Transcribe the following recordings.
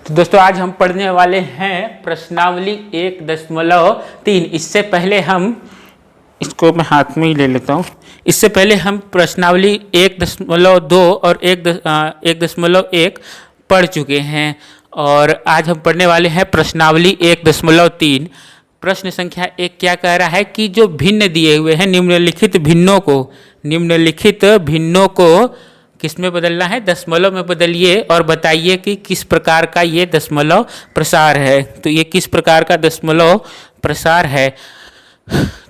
तो दोस्तों आज हम पढ़ने वाले हैं प्रश्नावली 1.3। इससे पहले हम इसको मैं हाथ में ही ले लेता हूँ। इससे पहले हम प्रश्नावली 1.2 और 1.1 पढ़ चुके हैं और आज हम पढ़ने वाले हैं प्रश्नावली 1.3। प्रश्न संख्या 1 क्या कह रहा है कि जो भिन्न दिए हुए हैं निम्नलिखित भिन्नों को किस में बदलना है, दशमलव में बदलिए और बताइए कि किस प्रकार का ये दशमलव प्रसार है। तो ये किस प्रकार का दशमलव प्रसार है।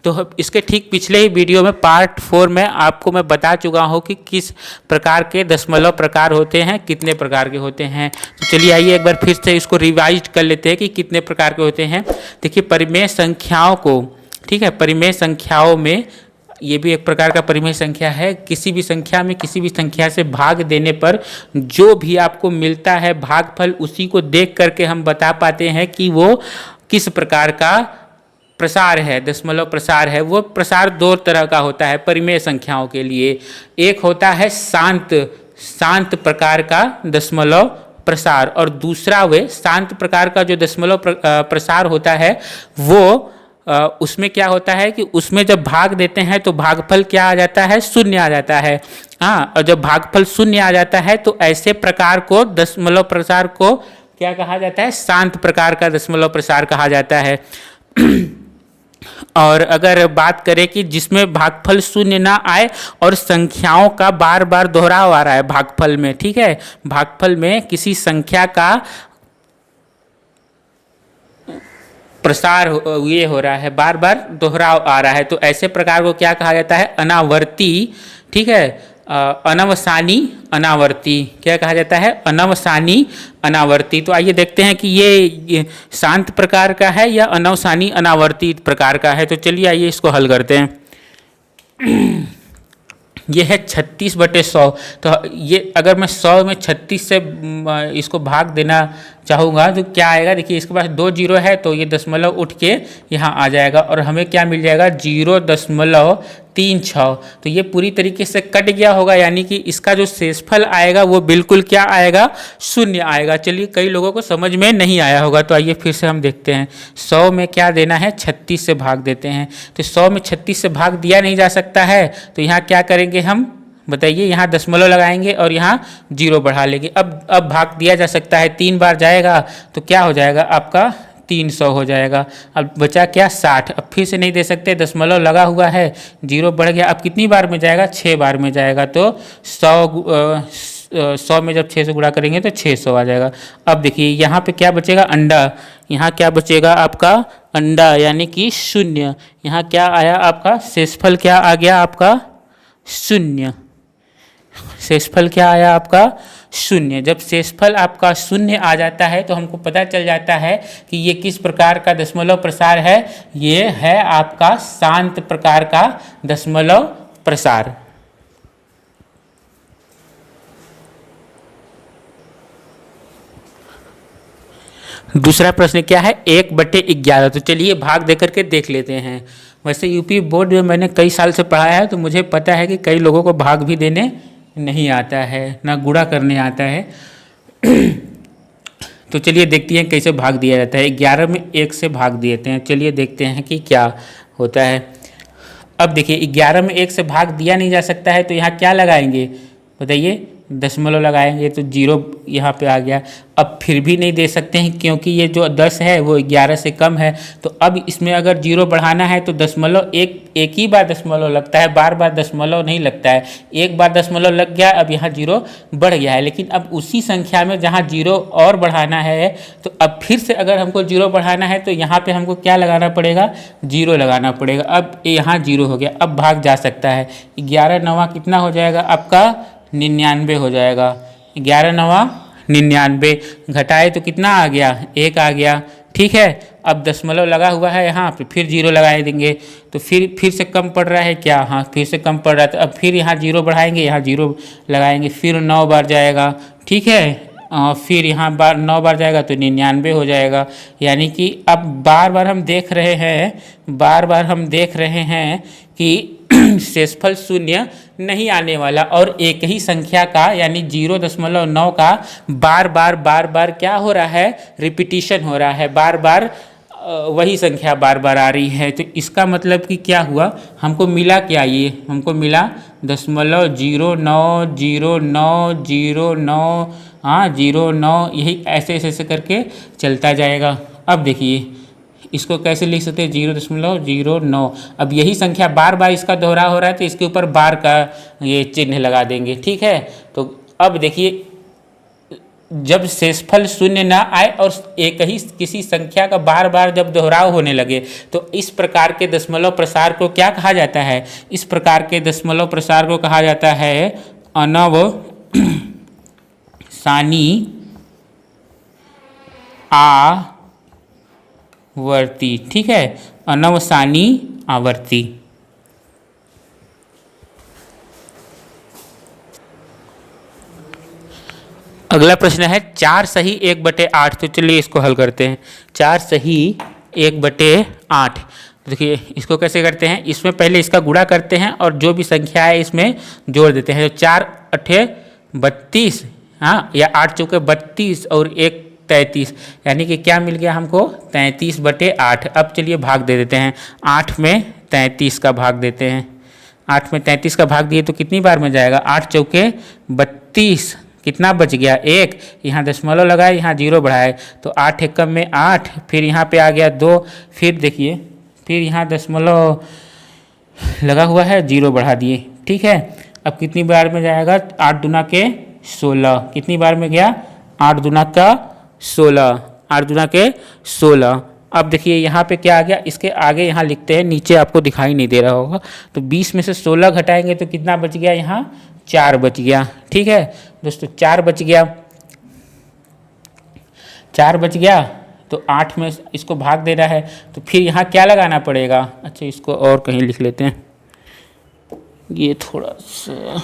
तो इसके ठीक पिछले ही वीडियो में पार्ट 4 में आपको मैं बता चुका हूँ कि किस प्रकार के दशमलव प्रकार होते हैं, कितने प्रकार के होते हैं। तो चलिए आइए एक बार फिर से इसको रिवाइज कर लेते हैं कि कितने प्रकार के होते हैं। देखिए परिमेय संख्याओं को, ठीक है, परिमेय संख्याओं में ये भी एक प्रकार का परिमेय संख्या है। किसी भी संख्या में किसी भी संख्या से भाग देने पर जो भी आपको मिलता है भागफल, उसी को देख करके हम बता पाते हैं कि वो किस प्रकार का प्रसार है, दशमलव प्रसार है। वो प्रसार दो तरह का होता है परिमेय संख्याओं के लिए। एक होता है शांत प्रकार का दशमलव प्रसार और दूसरा वे शांत प्रकार का जो दशमलव प्रसार होता है वो उसमें क्या होता है कि उसमें जब भाग देते हैं तो भागफल क्या आ जाता है, शून्य आ जाता है। हाँ, और जब भागफल शून्य आ जाता है तो ऐसे प्रकार को दशमलव प्रसार को क्या कहा जाता है, शांत प्रकार का दशमलव प्रसार कहा जाता है। और अगर बात करें कि जिसमें भागफल शून्य ना आए और संख्याओं का बार बार दोहराव आ रहा है भागफल में, ठीक है, भागफल में किसी संख्या का प्रसार ये हो रहा है, बार बार दोहराव आ रहा है, तो ऐसे प्रकार को क्या कहा जाता है, अनावर्ती, ठीक है, अनवसानी अनावर्ती क्या कहा जाता है, अनवसानी अनावर्ती। तो आइए देखते हैं कि ये शांत प्रकार का है या अनवसानी अनावर्ती प्रकार का है। तो चलिए आइए इसको हल करते हैं। ये है 36/100। तो ये अगर मैं 100 में 36 से इसको भाग देना चाहूँगा तो क्या आएगा, देखिए इसके पास 2 जीरो है तो ये दशमलव उठ के यहाँ आ जाएगा और हमें क्या मिल जाएगा, 0.36। तो ये पूरी तरीके से कट गया होगा, यानी कि इसका जो शेषफल आएगा वो बिल्कुल क्या आएगा, शून्य आएगा। चलिए कई लोगों को समझ में नहीं आया होगा तो आइए फिर से हम देखते हैं। 100 में क्या देना है, 36 से भाग देते हैं। तो 100 में 36 से भाग दिया नहीं जा सकता है तो यहाँ क्या करेंगे हम, बताइए, यहाँ दशमलव लगाएंगे और यहाँ जीरो बढ़ा लेंगे। अब भाग दिया जा सकता है, 3 बार जाएगा तो क्या हो जाएगा आपका 300 हो जाएगा। अब बचा क्या, 60। अब फिर से नहीं दे सकते, दशमलव लगा हुआ है, जीरो बढ़ गया। अब कितनी बार में जाएगा, 6 बार में जाएगा। तो 100 में जब 6 से गुणा करेंगे तो 600 आ जाएगा। अब देखिए यहाँ पे क्या बचेगा, अंडा। यहाँ क्या बचेगा आपका, अंडा, यानी कि शून्य। यहाँ क्या आया आपका, शेषफल क्या आ गया आपका, शून्य। शेषफल क्या आया आपका, शून्य। जब शेषफल आपका शून्य आ जाता है तो हमको पता चल जाता है कि ये किस प्रकार का दशमलव प्रसार है। ये है आपका शांत प्रकार का दशमलव प्रसार। दूसरा प्रश्न क्या है, 1/11। तो चलिए भाग देकर के देख लेते हैं। वैसे यूपी बोर्ड में मैंने कई साल से पढ़ाया है तो मुझे पता है कि कई लोगों को भाग भी देने नहीं आता है, ना गुणा करने आता है। तो चलिए देखते हैं कैसे भाग दिया जाता है। 11 में 1 से भाग देते हैं। चलिए देखते हैं कि क्या होता है। अब देखिए 11 में 1 से भाग दिया नहीं जा सकता है तो यहाँ क्या लगाएंगे, बताइए, दशमलव लगाएंगे तो 0 यहाँ पे आ गया। अब फिर भी नहीं दे सकते हैं क्योंकि ये जो 10 है वो 11 से कम है। तो अब इसमें अगर 0 बढ़ाना है तो दशमलव एक ही बार दशमलव लगता है, बार बार दशमलव नहीं लगता है। एक बार दशमलव लग गया, अब यहाँ 0 बढ़ गया है। लेकिन अब उसी संख्या में जहाँ 0 और बढ़ाना है तो अब फिर से अगर हमको 0 बढ़ाना है तो यहाँ पे हमको क्या लगाना पड़ेगा, 0 लगाना पड़ेगा। अब यहाँ 0 हो गया, अब भाग जा सकता है। 11 9 कितना हो जाएगा आपका, 99 हो जाएगा। 11 9 99, घटाए तो कितना आ गया, 1 आ गया, ठीक है। अब दशमलव लगा हुआ है यहाँ पे, फिर 0 लगाए देंगे तो फिर से कम पड़ रहा है क्या, हाँ फिर से कम पड़ रहा है। तो अब फिर यहाँ 0 बढ़ाएंगे, यहाँ 0 लगाएंगे, फिर 9 बार जाएगा, ठीक है। फिर यहाँ 9 बार जाएगा तो 99 हो जाएगा। यानी कि अब बार बार हम देख रहे हैं कि शेषफल शून्य नहीं आने वाला और एक ही संख्या का यानी 0.9 का बार बार क्या हो रहा है, रिपीटिशन हो रहा है, बार बार वही संख्या बार बार आ रही है। तो इसका मतलब कि क्या हुआ, हमको मिला क्या, ये हमको मिला 0.090909, हाँ 09, यही ऐसे ऐसे ऐसे करके चलता जाएगा। अब देखिए इसको कैसे लिख सकते हैं, 0.09। अब यही संख्या बार बार इसका दोहराव हो रहा है तो इसके ऊपर बार का ये चिन्ह लगा देंगे, ठीक है। तो अब देखिए जब शेषफल शून्य ना आए और एक ही किसी संख्या का बार बार जब दोहराव होने लगे तो इस प्रकार के दशमलव प्रसार को क्या कहा जाता है, इस प्रकार के दशमलव प्रसार को कहा जाता है अनवसानी आवर्ती, ठीक है, अनवसानी आवर्ती। अगला प्रश्न है 4 सही 1/8। तो चलिए इसको हल करते हैं। 4 सही 1/8, देखिए इसको कैसे करते हैं, इसमें पहले इसका गुणा करते हैं और जो भी संख्या है इसमें जोड़ देते हैं। तो 4 8 32, हाँ, या 8 चौके 32 और 1 33, यानी कि क्या मिल गया हमको, 33/8। अब चलिए भाग दे देते हैं, 8 में 33 का भाग देते हैं। 8 में 33 का भाग दिए तो कितनी बार में जाएगा, 8 चौके 32, कितना बच गया 1, यहाँ दशमलव लगाए, यहाँ 0 बढ़ाए तो 8 एकम में 8, फिर यहाँ पे आ गया 2, फिर देखिए फिर यहाँ दशमलव लगा हुआ है, 0 बढ़ा दिए, ठीक है। अब कितनी बार में जाएगा, 8 दूना के 16, कितनी बार में गया, 8 दूना का 16, 8 दूना के 16। अब देखिए यहाँ पे क्या आ गया, इसके आगे यहाँ लिखते हैं, नीचे आपको दिखाई नहीं दे रहा होगा। तो 20 में से 16 घटाएंगे तो कितना बच गया, यहाँ 4 बच गया, ठीक है दोस्तों, 4 बच गया, 4 बच गया। तो 8 में इसको भाग देना है तो फिर यहाँ क्या लगाना पड़ेगा, अच्छा इसको और कहीं लिख लेते हैं, ये थोड़ा सा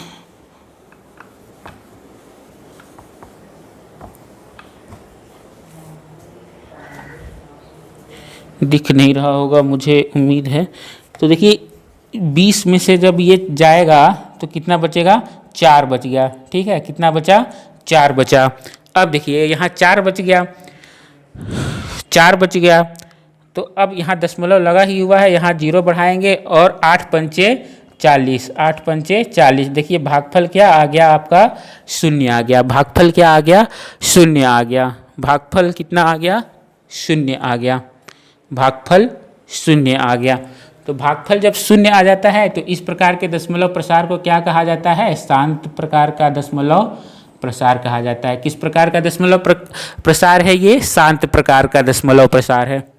दिख नहीं रहा होगा, मुझे उम्मीद है। तो देखिए 20 में से जब ये जाएगा तो कितना बचेगा, 4 बच गया, ठीक है, कितना बचा, 4 बचा। अब देखिए यहाँ 4 बच गया, 4 बच गया तो अब यहाँ दशमलव लगा ही हुआ है, यहाँ 0 बढ़ाएंगे और 8 पंचे 40, 8 पंचे 40। देखिए भागफल क्या आ गया आपका, 0 आ गया, भागफल क्या आ गया, 0 आ गया, भागफल कितना आ गया, 0 आ गया, भागफल 0 आ गया। तो भागफल जब 0 आ जाता है तो इस प्रकार के दशमलव प्रसार को क्या कहा जाता है, शांत प्रकार का दशमलव प्रसार कहा जाता है। किस प्रकार का दशमलव प्रसार है ये, शांत प्रकार का दशमलव प्रसार है।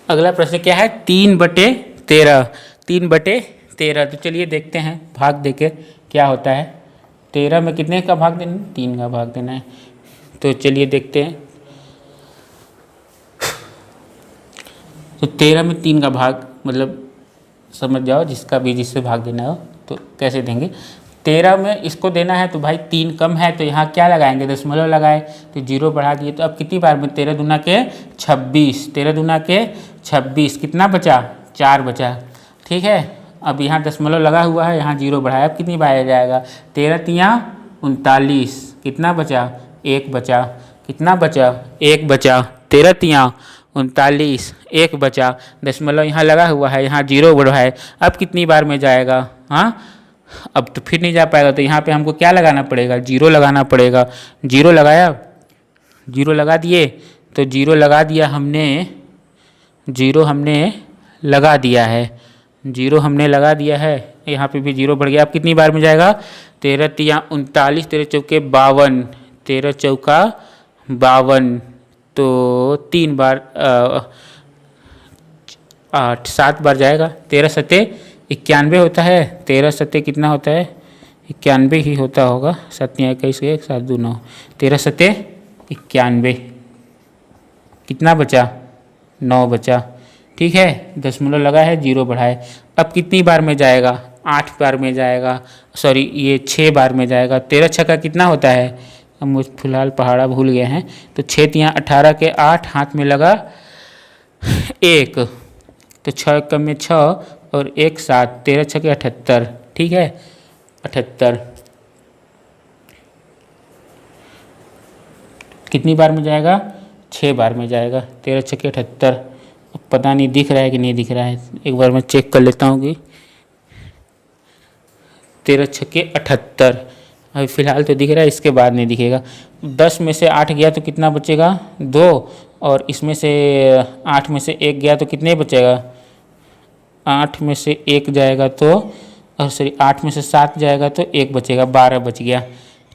अगला प्रश्न क्या है, 3/13, 3/13। तो चलिए देखते हैं भाग देके क्या होता है। 13 में कितने का भाग देना, 3 का भाग देना है। तो चलिए देखते हैं। तो 13 में 3 का भाग, मतलब समझ जाओ, जिसका भी जिससे भाग देना हो तो कैसे देंगे। 13 में इसको देना है तो भाई 3 कम है तो यहाँ क्या लगाएंगे, दशमलव लगाए तो 0 बढ़ा दिए। तो अब कितनी बार में, 13 दूना के 26, 13 दूना के 26, कितना बचा, 4 बचा, ठीक है। अब यहाँ दशमलव लगा हुआ है, यहाँ 0 बढ़ाया, अब कितनी बार जाएगा, 13 तियाँ 39, कितना बचा, 1 बचा, कितना बचा, 1 बचा, 13 तियाँ 39, 1 बचा, दशमलव यहाँ लगा हुआ है, यहाँ 0 बढ़ाए, अब कितनी बार में जाएगा, हाँ अब तो फिर नहीं जा पाएगा। तो यहाँ पे हमको क्या लगाना पड़ेगा, 0 लगाना पड़ेगा। 0 लगाया, 0 लगा दिए, तो 0 लगा दिया हमने, 0 हमने लगा दिया है, 0 हमने लगा दिया है, यहाँ पे भी 0 बढ़ गया। अब कितनी बार में जाएगा, 13 तियाँ 39, 13 चौके 52, 13 चौका 52, तो 3 बार 8 7 बार जाएगा। 13 सत्ते 91 होता है, 13 सत्ते कितना होता है, 91 ही होता होगा, 7 21 1 7 2 9, 13 सत्ते 91, कितना बचा, 9 बचा, ठीक है। दशमलव लगा है, 0 बढ़ाए, अब कितनी बार में जाएगा, 8 बार में जाएगा, सॉरी ये 6 बार में जाएगा। 13 छक्का कितना होता है, अब मुझे फिलहाल पहाड़ा भूल गए हैं। तो 6 यहाँ 18 के 8, हाथ में लगा 1, तो 6 कम में 6 और 1 7, 13 6 के 78, ठीक है 78। कितनी बार में जाएगा? 6 बार में जाएगा। 13 6 के 78। अब पता नहीं दिख रहा है कि नहीं दिख रहा है, एक बार मैं चेक कर लेता हूँ कि 13 6 के 78 अभी फ़िलहाल तो दिख रहा है, इसके बाद नहीं दिखेगा। 10 में से 8 गया तो कितना बचेगा? 2, और इसमें से 8 में से 1 गया तो कितने बचेगा? 8 में से 1 जाएगा तो, और सॉरी 8 में से 7 जाएगा तो 1 बचेगा, 12 बच गया,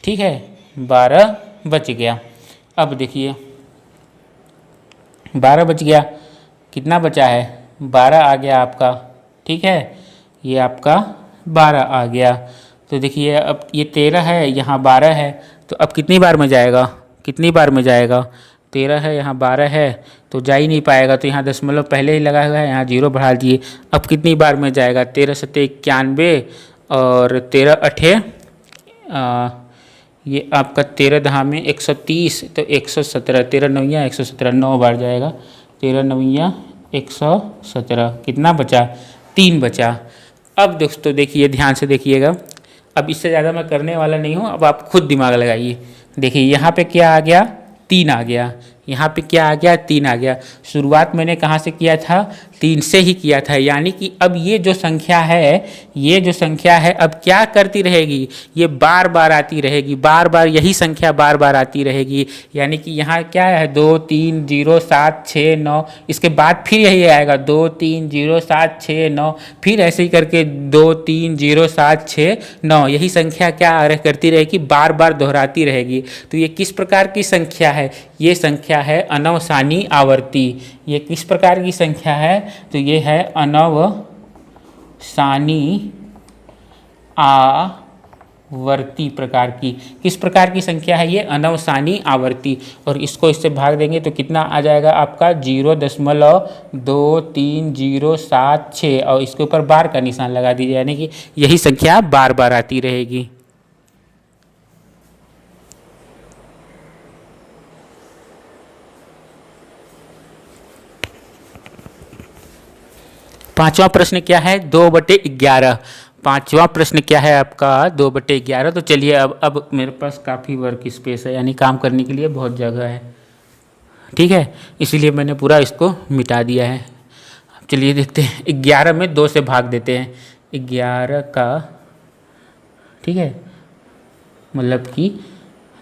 ठीक है 12 बच गया। अब देखिए 12 बच गया, कितना बचा है? 12 आ गया आपका, ठीक है ये आपका 12 आ गया। तो देखिए अब ये 13 है, यहाँ 12 है, तो अब कितनी बार में जाएगा? कितनी बार में जाएगा? 13 है, यहाँ 12 है, तो जा ही नहीं पाएगा, तो यहाँ दशमलव पहले ही लगा हुआ है, यहाँ 0 बढ़ा दिए। अब कितनी बार में जाएगा? 13 7 91 और 13 8 ये आपका 13 दहा में 130, तो 117, 13 9 117, 9 बार जाएगा। 13 9 117, कितना बचा? 3 बचा। अब दोस्तों देखिए ध्यान से देखिएगा, अब इससे ज़्यादा मैं करने वाला नहीं हूँ, अब आप खुद दिमाग लगाइए। देखिए यहाँ पे क्या आ गया? 3 आ गया। यहाँ पे क्या आ गया? 3 आ गया। शुरुआत मैंने कहाँ से किया था? 3 से ही किया था, यानी कि अब ये जो संख्या है, ये जो संख्या है अब क्या करती रहेगी? ये बार बार आती रहेगी, बार बार यही संख्या बार बार आती रहेगी। यानी कि यहाँ क्या है? 2 3 0 7 6 9, इसके बाद फिर यही आएगा 2 3 0 7 6 9, फिर ऐसे ही करके 2 3 0 7 6 9, यही संख्या क्या करती रहेगी? बार बार दोहराती रहेगी। तो ये किस प्रकार की संख्या है? ये संख्या है अनवसानी आवर्ती। ये किस प्रकार की संख्या है? तो ये है अनवसानी आवर्ती प्रकार की। किस प्रकार की संख्या है ये? अनवसानी आवर्ती। और इसको इससे भाग देंगे तो कितना आ जाएगा आपका? 0.2307 और इसके ऊपर बार का निशान लगा दीजिए, यानी कि यही संख्या बार बार आती रहेगी। पांचवा प्रश्न क्या है? 2/11। पांचवा प्रश्न क्या है आपका? 2/11। तो चलिए अब मेरे पास काफ़ी वर्क स्पेस है, यानी काम करने के लिए बहुत जगह है, ठीक है, इसीलिए मैंने पूरा इसको मिटा दिया है। चलिए देखते हैं, 11 में 2 से भाग देते हैं। 11 का, ठीक है, मतलब कि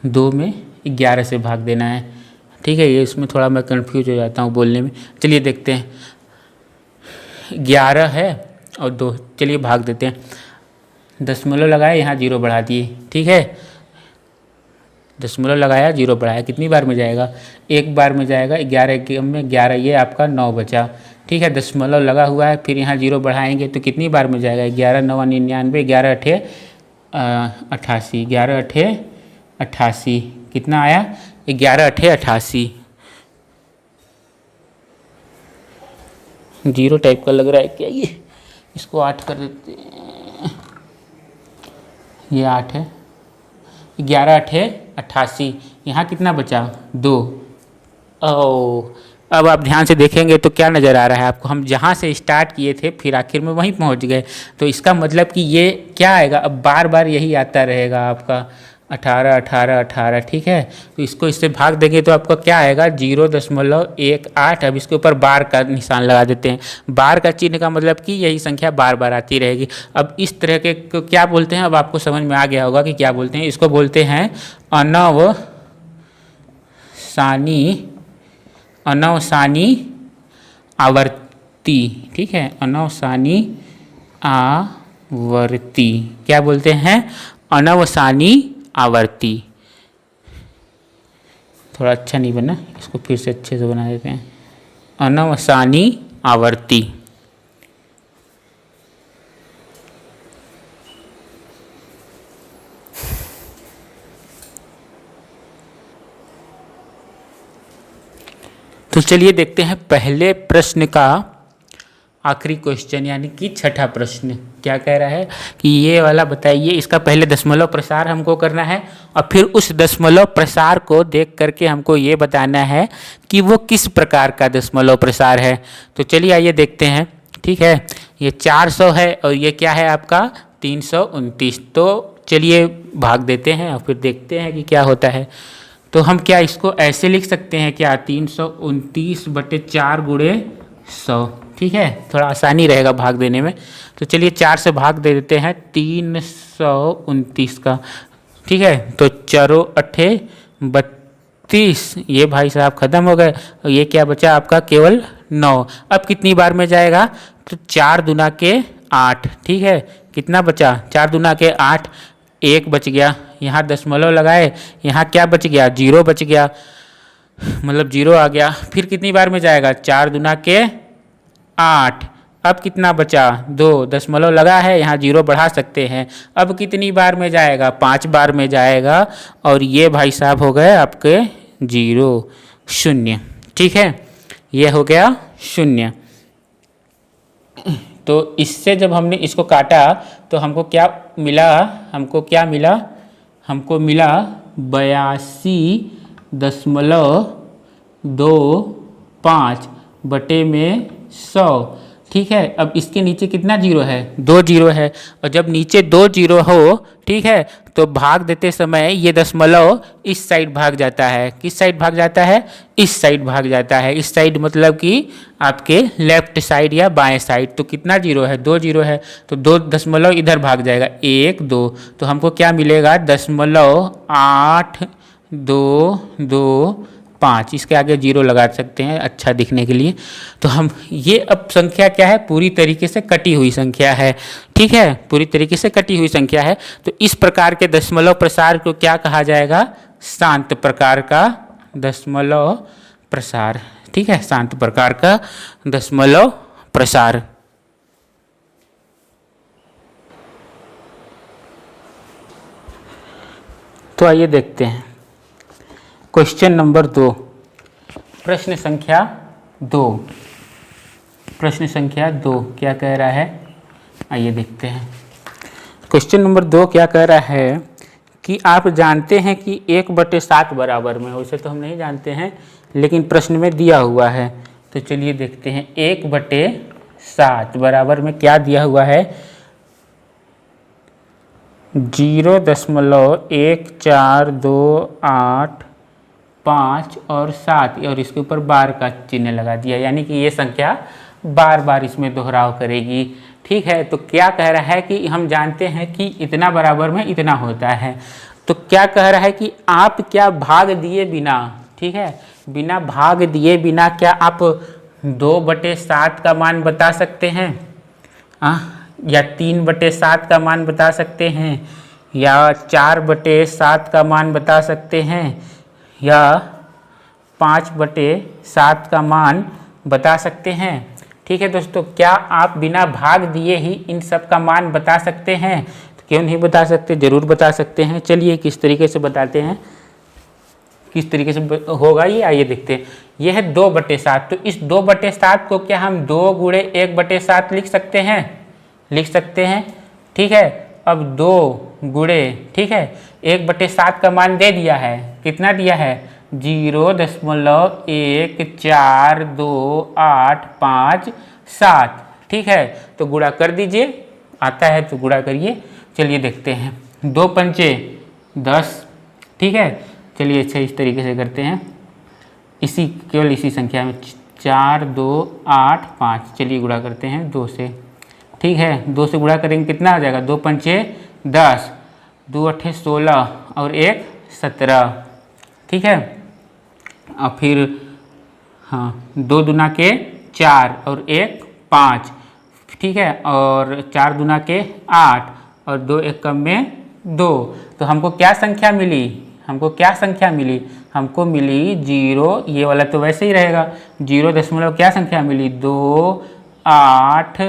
2 में 11 से भाग देना है, ठीक है। ये इसमें थोड़ा मैं कंफ्यूज हो जाता हूँ बोलने में। चलिए देखते हैं, 11 है और 2, चलिए भाग देते हैं। दशमलव लगाया, यहाँ 0 बढ़ा दिए, ठीक है, दशमलव लगाया 0 बढ़ाया, कितनी बार में जाएगा? 1 बार में जाएगा। 11 में 11, ये आपका 9 बचा, ठीक है। दशमलव लगा हुआ है, फिर यहाँ 0 बढ़ाएंगे तो कितनी बार में जाएगा? 11 9 99, 11 8 88, 11 8 88, कितना आया? 11 8 88। 0 टाइप का लग रहा है क्या ये? इसको 8 कर देते हैं, ये 8 है। 11 8 88, यहाँ कितना बचा? 2। ओ, अब आप ध्यान से देखेंगे तो क्या नज़र आ रहा है आपको? हम जहाँ से स्टार्ट किए थे फिर आखिर में वहीं पहुँच गए। तो इसका मतलब कि ये क्या आएगा? अब बार बार यही आता रहेगा आपका 18 18 18, ठीक है। तो इसको इससे भाग देंगे तो आपका क्या आएगा? 0.18। अब इसके ऊपर बार का निशान लगा देते हैं। बार का चिन्ह का मतलब कि यही संख्या बार बार आती रहेगी। अब इस तरह के को क्या बोलते हैं? अब आपको समझ में आ गया होगा कि क्या बोलते हैं। इसको बोलते हैं अनवसानी आवर्ती, ठीक है, अनवसानी आवर्ती। क्या बोलते हैं? अनवसानी आवर्ती। थोड़ा अच्छा नहीं बना, इसको फिर से अच्छे से बना देते हैं। अनवसानी आवर्ती। तो चलिए देखते हैं पहले प्रश्न का आखिरी क्वेश्चन यानी कि छठा प्रश्न क्या कह रहा है कि ये वाला बताइए, इसका पहले दशमलव प्रसार हमको करना है और फिर उस दशमलव प्रसार को देख करके हमको ये बताना है कि वो किस प्रकार का दशमलव प्रसार है। तो चलिए आइए देखते हैं। ठीक है, ये 400 है और ये क्या है आपका 329। तो चलिए भाग देते हैं और फिर देखते हैं कि क्या होता है। तो हम क्या इसको ऐसे लिख सकते हैं क्या 329/4 गुणे 100। ठीक है, थोड़ा आसानी रहेगा भाग देने में। तो चलिए 4 से भाग दे देते हैं 329 का। ठीक है, तो 4 अठे 32, ये भाई साहब खत्म हो गए और ये क्या बचा आपका केवल 9। अब कितनी बार में जाएगा तो 4 दूना के 8। ठीक है, कितना बचा 4 दूना के 8, 1 बच गया। यहाँ दशमलव लगाए, यहाँ क्या बच गया 0 बच गया, मतलब 0 आ गया। फिर कितनी बार में जाएगा 4 दूना के 8। अब कितना बचा 2, दशमलव लगा है यहाँ 0 बढ़ा सकते हैं। अब कितनी बार में जाएगा 5 बार में जाएगा और ये भाई साहब हो गए आपके 0 0। ठीक है, ये हो गया 0। तो इससे जब हमने इसको काटा तो हमको क्या मिला, हमको मिला 82.25 बटे में 100। ठीक है, अब इसके नीचे कितना 0 है 2 0 है और जब नीचे 2 0 हो, ठीक है, तो भाग देते समय ये दशमलव इस साइड भाग जाता है। किस साइड भाग जाता है, इस साइड भाग जाता है। इस साइड मतलब कि आपके लेफ्ट साइड या बाएं साइड। तो कितना 0 है 2 0 है, तो 2 दशमलव इधर भाग जाएगा 1 2। तो हमको क्या मिलेगा 0.8225। इसके आगे 0 लगा सकते हैं अच्छा दिखने के लिए। तो हम ये अब संख्या क्या है पूरी तरीके से कटी हुई संख्या है। ठीक है, पूरी तरीके से कटी हुई संख्या है। तो इस प्रकार के दशमलव प्रसार को क्या कहा जाएगा, शांत प्रकार का दशमलव प्रसार। ठीक है, शांत प्रकार का दशमलव प्रसार। तो आइए देखते हैं क्वेश्चन नंबर 2, प्रश्न संख्या 2। प्रश्न संख्या 2 क्या कह रहा है, आइए देखते हैं। क्वेश्चन नंबर 2 क्या कह रहा है कि आप जानते हैं कि 1/7 बराबर में, वैसे तो हम नहीं जानते हैं लेकिन प्रश्न में दिया हुआ है। तो चलिए देखते हैं 1/7 बराबर में क्या दिया हुआ है 0.1428 और 7 और इसके ऊपर बार का चिन्ह लगा दिया, यानी कि ये संख्या बार बार इसमें दोहराव करेगी। ठीक है, तो क्या कह रहा है कि हम जानते हैं कि इतना बराबर में इतना होता है। तो क्या कह रहा है कि आप क्या भाग दिए बिना, ठीक है, बिना भाग दिए बिना क्या आप 2/7 का मान बता सकते हैं या 3/7 का मान बता सकते हैं या 4/7 का मान बता सकते हैं या 5/7 का मान बता सकते हैं। ठीक है दोस्तों, क्या आप बिना भाग दिए ही इन सब का मान बता सकते हैं? तो क्यों नहीं बता सकते, ज़रूर बता सकते हैं। चलिए किस तरीके से बताते हैं, किस तरीके से होगा ये आइए देखते हैं। यह है 2/7, तो इस 2/7 को क्या हम 2 गुणे 1/7 लिख सकते हैं, लिख सकते हैं। ठीक है, अब 2 गुणे, ठीक है, 1/7 का मान दे दिया है, कितना दिया है 0.142857। ठीक है, तो गुणा कर दीजिए, आता है तो गुणा करिए। चलिए देखते हैं 2 पंचे 10। ठीक है, चलिए अच्छा इस तरीके से करते हैं, इसी केवल इसी संख्या में 4 2 8 5। चलिए गुणा करते हैं 2 से। ठीक है, 2 से गुणा करेंगे कितना आ जाएगा 2 पंचे 10, 2 अठे 16 और 1 17। ठीक है, और फिर हाँ 2 दूना के 4 और 1 5। ठीक है, और 4 दूना के 8 और 2 1 कम में 2। तो हमको क्या संख्या मिली, हमको क्या संख्या मिली, हमको मिली 0, ये वाला तो वैसे ही रहेगा 0 दशमलव क्या संख्या मिली 2 8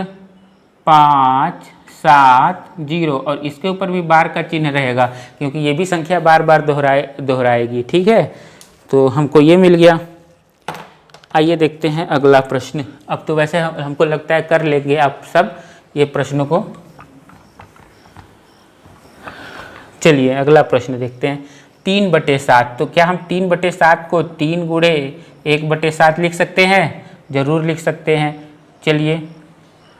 5 7 0 और इसके ऊपर भी बार का चिन्ह रहेगा क्योंकि ये भी संख्या बार बार दोहराएगी। ठीक है, तो हमको ये मिल गया। आइए देखते हैं अगला प्रश्न। अब तो वैसे हमको लगता है कर लेंगे आप सब ये प्रश्नों को। चलिए अगला प्रश्न देखते हैं। 3/7, तो क्या हम 3/7 को 3 गुणे 1/7 लिख सकते हैं? जरूर लिख सकते हैं। चलिए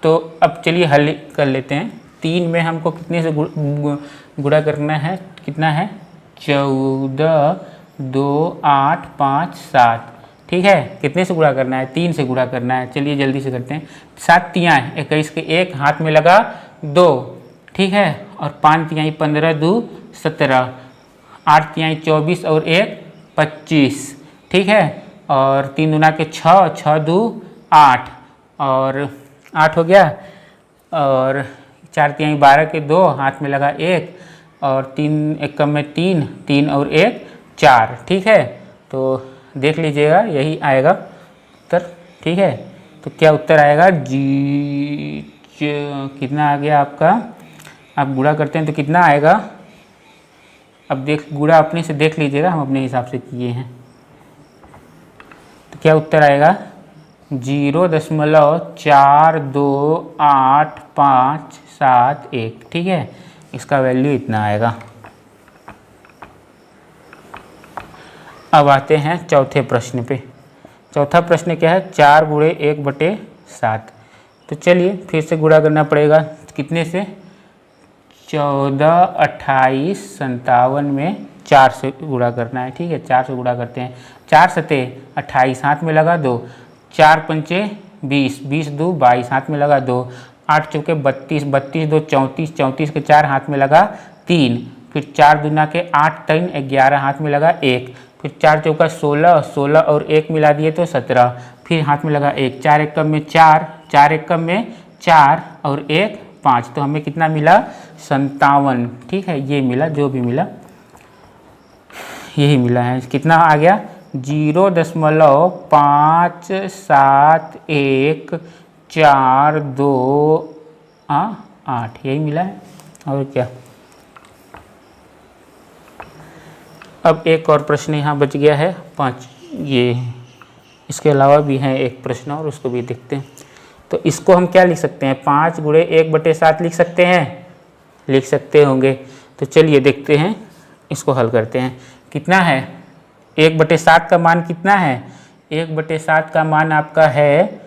तो अब चलिए हल कर लेते हैं। 3 में हमको कितने से गुणा करना है? कितना है? 14, 2, 8, 5, 7। ठीक है, कितने से गुणा करना है? 3 से गुणा करना है। चलिए जल्दी से करते हैं। 7 तियाँ 21 के 1 हाथ में लगा 2, ठीक है, और 5 तिहाई 15, 2 17, 8 तिहाई 24 और 1 25, ठीक है, और 3 दूना के 6, 6 2 8, और 8 हो गया, और 4 तिहाई 12 के 2 हाथ में लगा 1, और 3 एकम में 3, 3 और 1 4, ठीक है। तो देख लीजिएगा यही आएगा उत्तर, ठीक है। तो क्या उत्तर आएगा? कितना आ गया आपका? आप गुणा करते हैं तो कितना आएगा? अब गुणा अपने से देख लीजिएगा, हम अपने हिसाब से किए हैं। तो क्या उत्तर आएगा? 0.428571, ठीक है, इसका वैल्यू इतना आएगा। अब आते हैं चौथे प्रश्न पे। चौथा प्रश्न क्या है? 4 गुणे 1/7। तो चलिए फिर से गुणा करना पड़ेगा। कितने से? 14, 28, 57 में 4 से गुणा करना है, ठीक है। 4 से गुणा करते हैं। 4 सते 28 हाथ में लगा 2, 4 पंचे 20, 20 2 22 हाथ में लगा 2, 8 चौके 32, 32 2 34, 34 के 4 हाथ में लगा 3, फिर 4 दूना के 8 3 11 हाथ में लगा 1, फिर 4 चौका 16, 16 और 1 मिला दिए तो 17, फिर हाथ में लगा 1, 4 एकम में 4, 4 एकम में 4 और 1 5। तो हमें कितना मिला? 57, ठीक है, ये मिला, जो भी मिला यही मिला है। कितना आ गया? 0.571428, यही मिला है। और क्या? अब एक और प्रश्न यहाँ बच गया है 5, ये इसके अलावा भी है एक प्रश्न और उसको भी देखते हैं। तो इसको हम क्या लिख सकते हैं? 5 गुणे 1/7 लिख सकते हैं, लिख सकते होंगे। तो चलिए देखते हैं, इसको हल करते हैं। कितना है? 1/7 का मान कितना है? 1/7 का मान आपका है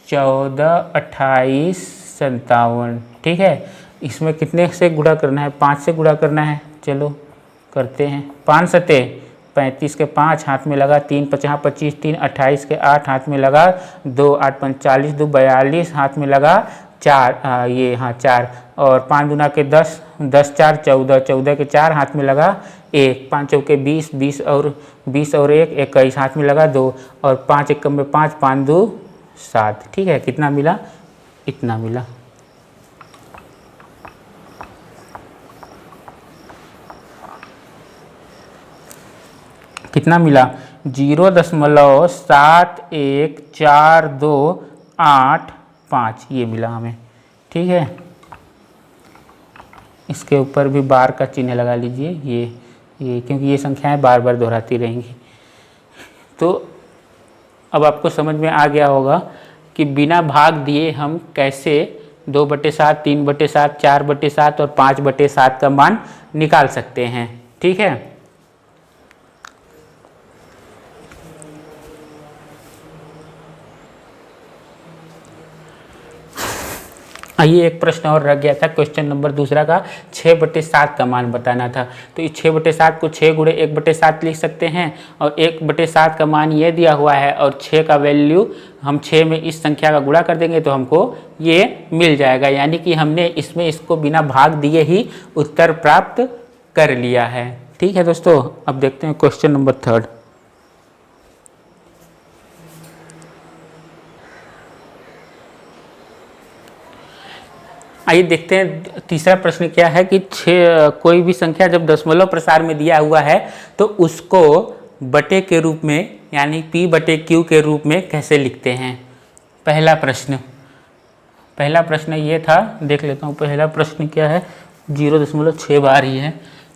14, 28, 57, ठीक है। इसमें कितने से गुणा करना है? 5 से गुणा करना है। चलो करते हैं। 5 सते 35 के 5 हाथ में लगा 3, 50 25, 3 28 के 8 हाथ में लगा 2, 8 45 2 42 हाथ में लगा 4, ये हाँ 4, और 5 दूना के 10, 10 4 14, 14 के 4 हाथ में लगा 1, 5 चौके 20, 20 और 1 21 हाथ में लगा 2, और 5 एकम में 5, 5 2 7, ठीक है। कितना मिला? इतना मिला। कितना मिला? 0.71428, ये मिला हमें, ठीक है। इसके ऊपर भी बार का चिन्ह लगा लीजिए, ये क्योंकि ये संख्याएं बार बार दोहराती रहेंगी। तो अब आपको समझ में आ गया होगा कि बिना भाग दिए हम कैसे 2/7, 3/7, 4/7 और 5/7 का मान निकाल सकते हैं, ठीक है। आइए एक प्रश्न और रह गया था, क्वेश्चन नंबर दूसरा का 6/7 का मान बताना था। तो इस 6/7 को 6 गुणे 1/7 लिख सकते हैं, और 1/7 का मान ये दिया हुआ है, और 6 का वैल्यू हम 6 में इस संख्या का गुणा कर देंगे तो हमको ये मिल जाएगा। यानी कि हमने इसमें इसको बिना भाग दिए ही उत्तर प्राप्त कर लिया है, ठीक है दोस्तों। अब देखते हैं क्वेश्चन नंबर 3। आइए देखते हैं तीसरा प्रश्न क्या है कि कोई भी संख्या जब दशमलव प्रसार में दिया हुआ है तो उसको बटे के रूप में यानी p/q के रूप में कैसे लिखते हैं। पहला प्रश्न ये था, देख लेता हूँ पहला प्रश्न क्या है। 0.6 बार ही है,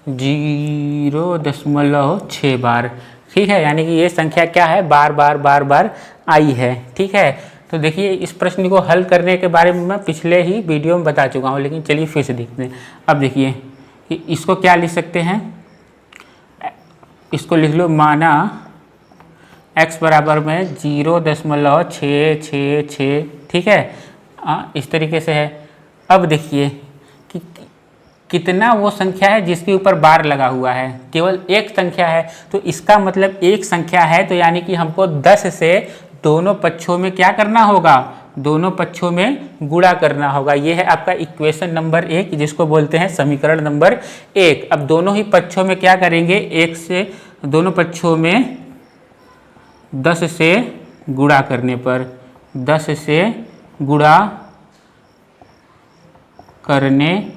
0.6 बार, ठीक है, यानी कि ये संख्या क्या है, बार बार बार बार आई है। ठीक है, तो देखिए इस प्रश्न को हल करने के बारे में मैं पिछले ही वीडियो में बता चुका हूँ, लेकिन चलिए फिर से देखते हैं। अब देखिए कि इसको क्या लिख सकते हैं, इसको लिख लो माना x बराबर में 0.666, ठीक है, इस तरीके से है। अब देखिए कि कितना वो संख्या है जिसके ऊपर बार लगा हुआ है, केवल एक संख्या है, तो इसका मतलब एक संख्या है, तो यानी कि हमको 10 से दोनों पक्षों में क्या करना होगा, दोनों पक्षों में गुणा करना होगा। ये है आपका इक्वेशन नंबर 1, जिसको बोलते हैं समीकरण नंबर 1। अब दोनों ही पक्षों में क्या करेंगे, एक से दोनों पक्षों में 10 से गुणा करने पर, 10 से गुणा करने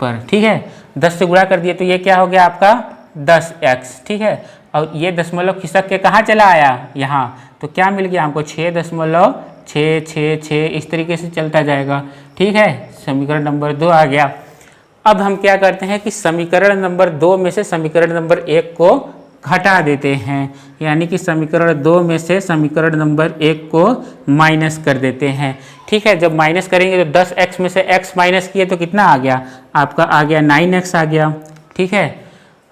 पर, ठीक है, 10 से गुणा कर दिए तो ये क्या हो गया आपका 10x, ठीक है, और ये दशमलव खिसक के कहाँ चला आया, यहाँ, तो क्या मिल गया हमको 6.666, इस तरीके से चलता जाएगा। ठीक है, समीकरण नंबर 2 आ गया। अब हम क्या करते हैं कि समीकरण नंबर 2 में से समीकरण नंबर 1 को घटा देते हैं, यानी कि समीकरण 2 में से समीकरण नंबर 1 को माइनस कर देते हैं। ठीक है, जब माइनस करेंगे तो 10x में से x माइनस किए तो कितना आ गया, आपका आ गया 9x आ गया। ठीक है,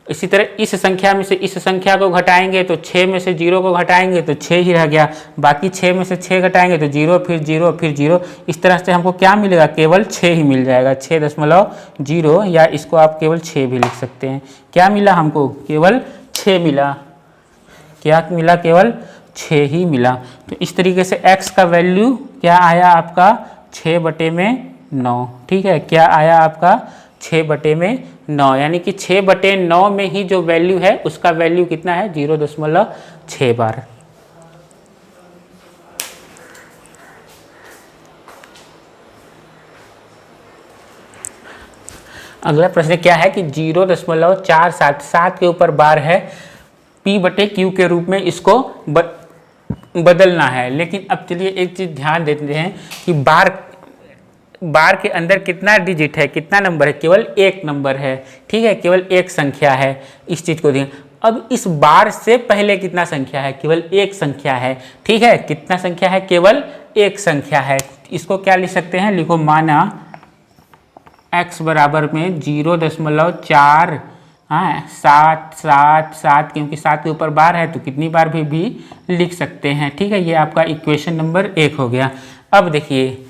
इसी तरह इस संख्या में से इस संख्या को घटाएंगे तो 6 में से 0 को घटाएंगे तो 6 ही रह गया, बाकी 6 में से 6 घटाएंगे तो 0 फिर 0 फिर 0, इस तरह से हमको क्या मिलेगा, केवल 6 ही मिल जाएगा, 6.0, या इसको आप केवल 6 भी लिख सकते हैं। क्या मिला हमको, केवल 6 मिला, क्या मिला, केवल 6 ही मिला। तो इस तरीके से x का वैल्यू क्या आया आपका 6/9। ठीक है, क्या आया आपका 6/9, यानी कि 6/9 में ही जो वैल्यू है उसका वैल्यू कितना है, 0.6 बार। अगला प्रश्न क्या है कि 0.477 के ऊपर बार है, P/Q के रूप में इसको बदलना है। लेकिन अब चलिए एक चीज ध्यान देते हैं कि बार के अंदर कितना डिजिट है, कितना नंबर है, केवल एक नंबर है। ठीक है, केवल एक संख्या है, इस चीज को देखें। अब इस बार से पहले कितना संख्या है, केवल एक संख्या है। ठीक है, कितना संख्या है, केवल एक संख्या है। इसको क्या लिख सकते हैं, लिखो माना x बराबर में 0.477, क्योंकि 7 के ऊपर बार है तो कितनी बार भी लिख सकते हैं। ठीक है, ये आपका इक्वेशन नंबर 1 हो गया। अब देखिए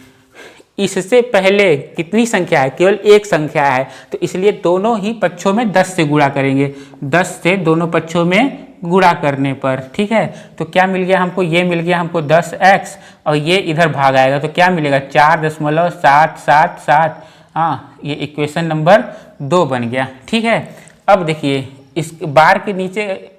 इससे पहले कितनी संख्या है, केवल एक संख्या है, तो इसलिए दोनों ही पक्षों में 10 से गुणा करेंगे, 10 से दोनों पक्षों में गुणा करने पर। ठीक है, तो क्या मिल गया हमको, ये मिल गया हमको 10x, और ये इधर भाग आएगा तो क्या मिलेगा 4.777। हाँ, ये इक्वेशन नंबर 2 बन गया। ठीक है, अब देखिए इस बार के नीचे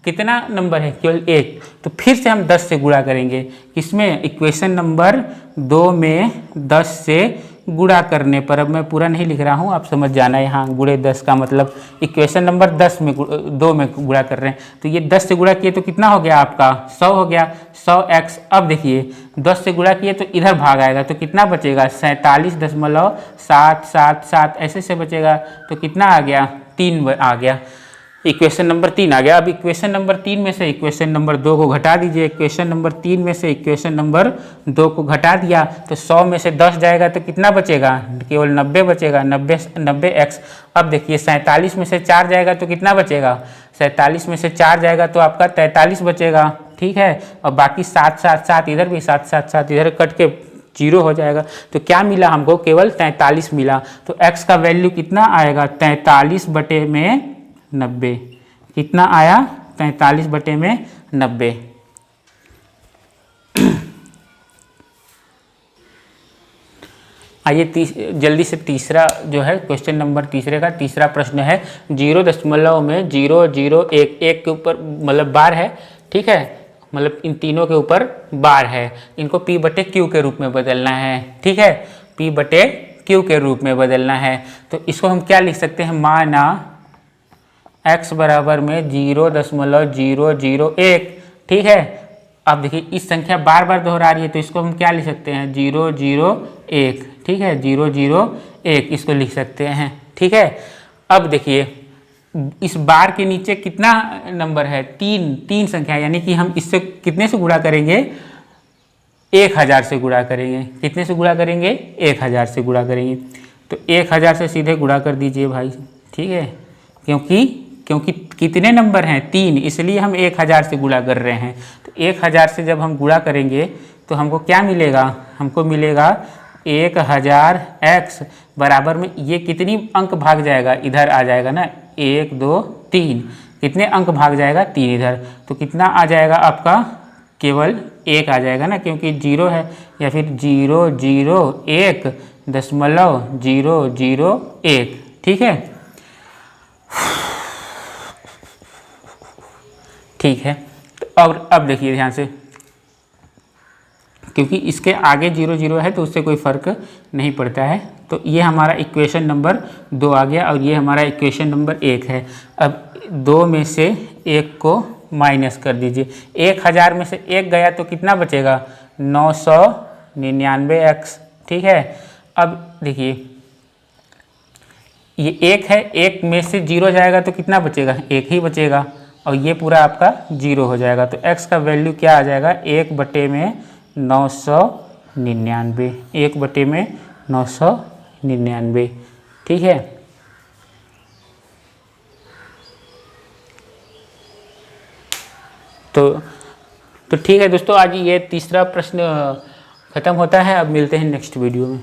कितना नंबर है, केवल एक, तो फिर से हम 10 से गुणा करेंगे, किसमें, इक्वेशन नंबर 2 में 10 से गुणा करने पर। अब मैं पूरा नहीं लिख रहा हूँ, आप समझ जाना, यहाँ गुणे 10 का मतलब इक्वेशन नंबर 10 में 2 में गुणा कर रहे हैं, तो ये 10 से गुणा किए तो कितना हो गया आपका 100 हो गया, 100x। अब देखिए 10 से गुणा किए तो इधर भाग आएगा तो कितना बचेगा, 47.777, ऐसे से बचेगा, तो कितना आ गया, 3 आ गया, इक्वेशन नंबर 3 आ गया। अब इक्वेशन नंबर 3 में से इक्वेशन नंबर 2 को घटा दीजिए, इक्वेशन नंबर 3 में से इक्वेशन नंबर 2 को घटा दिया तो 100 में से 10 जाएगा तो कितना बचेगा, केवल 90 बचेगा, 90x। अब देखिए 47 में से 4 जाएगा तो कितना बचेगा, 47 में से 4 जाएगा तो आपका 43 बचेगा। ठीक है, और बाकी 7 इधर भी, 7 इधर कट के 0 हो जाएगा, तो क्या मिला हमको, केवल 43 मिला। तो x का वैल्यू कितना आएगा, 43/90, कितना आया, 43/90। आइए जल्दी से तीसरा जो है क्वेश्चन नंबर तीसरे का तीसरा प्रश्न है, 0.0011 के ऊपर मतलब बार है। ठीक है, मतलब इन तीनों के ऊपर बार है, इनको P/Q के रूप में बदलना है। ठीक है, P/Q के रूप में बदलना है, तो इसको हम क्या लिख सकते हैं, माना x बराबर में 0.001। ठीक है, अब देखिए इस संख्या बार बार दोहरा रही है तो इसको हम क्या लिख सकते हैं, 001। ठीक है, 001 इसको लिख सकते हैं। ठीक है, अब देखिए इस बार के नीचे कितना नंबर है, 3 संख्या, यानी कि हम इससे कितने से गुणा करेंगे, 1000 से गुणा करेंगे। कितने से गुणा करेंगे, 1000 से गुणा करेंगे। तो 1000 से सीधे गुणा कर दीजिए भाई, ठीक है, क्योंकि कितने नंबर हैं, 3, इसलिए हम 1000 से गुणा कर रहे हैं। तो 1000 से जब हम गुणा करेंगे तो हमको क्या मिलेगा, हमको मिलेगा 1000x बराबर में ये कितनी अंक भाग जाएगा, इधर आ जाएगा ना, 1 2 3, कितने अंक भाग जाएगा, 3 इधर। तो कितना आ जाएगा आपका, केवल 1 आ जाएगा ना, क्योंकि 0 है, या फिर 001.001, ठीक है। ठीक है, तो अब देखिए ध्यान से, क्योंकि इसके आगे 0 है तो उससे कोई फर्क नहीं पड़ता है। तो ये हमारा इक्वेशन नंबर 2 आ गया और ये हमारा इक्वेशन नंबर 1 है। अब 2 में से 1 को माइनस कर दीजिए। 1000 में से 1 गया तो कितना बचेगा, 999x, ठीक है। अब देखिए ये 1 है, 1 में से 0 जाएगा तो कितना बचेगा, 1 ही बचेगा, और ये पूरा आपका 0 हो जाएगा। तो x का वैल्यू क्या आ जाएगा, 1/999, 1/999, ठीक है। तो ठीक है दोस्तों, आज ये तीसरा प्रश्न खत्म होता है। अब मिलते हैं नेक्स्ट वीडियो में।